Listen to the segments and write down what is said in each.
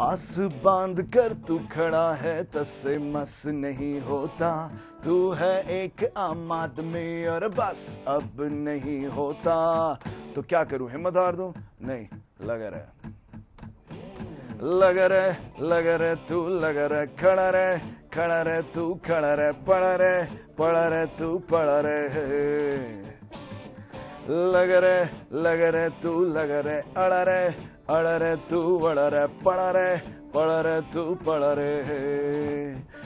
आस बांध कर तू खड़ा है, तस्से मस नहीं होता। तू है एक आम आदमी और बस अब नहीं होता। तो क्या करूं, हिम्मत हार दूं? नहीं, लगा रहे, लगा रहे, लगा रहे, तू लगा रहे, खड़ा रहे, खड़ा रहे, तू खड़ा रहे, पड़ा रहे, पड़ा रहे, तू पड़ा रहे। लग रहे, लग रहे, तू लग रहे, अड़ रहे, अड़ रहे, तू अड़ रहे, पड़ रहे, पड़ रहे, तू पड़ रहे।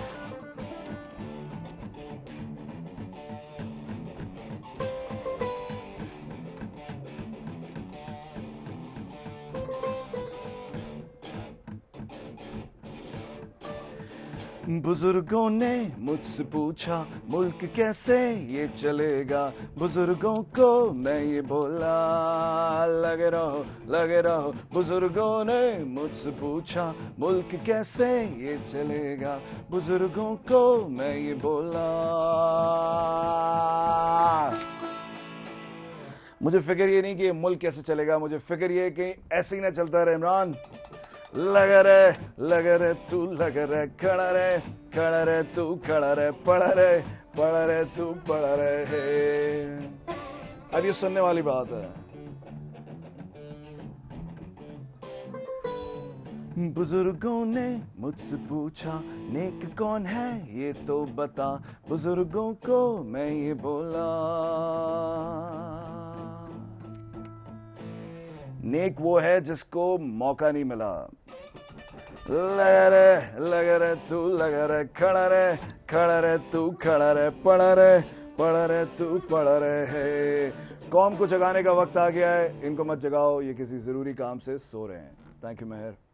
बुजुर्गों ने मुझसे पूछा मुल्क कैसे ये चलेगा। बुजुर्गों को मैं ये बोला, लगे रहो, लगे रहो। बुजुर्गों ने मुझसे पूछा मुल्क कैसे ये चलेगा। बुजुर्गों को मैं ये बोला। मुझे फिक्र ये नहीं कि मुल्क कैसे चलेगा, मुझे फिक्र ये कि ऐसे ही ना चलता रहे इमरान। लगा रहे, लगा रहे, तू लगा रहे, खड़ा रहे, खड़ा रहे, तू खड़ा रहे, पड़ा रहे, पड़ा रहे, तू पड़ा रहे। अब ये सुनने वाली बात है। बुजुर्गों ने मुझसे पूछा नेक कौन है ये तो बता। बुजुर्गों को मैं ये बोला, नेक वो है जिसको मौका नहीं मिला। लगा रहे, लगा रहे, तू लगा रहे, खड़ा रहे, खड़ा रहे, तू खड़ा रहे, पड़ा रहे, पड़ा रहे, तू पड़ा रहे। कौम को जगाने का वक्त आ गया है, इनको मत जगाओ, ये किसी जरूरी काम से सो रहे हैं। Thank you Mehar.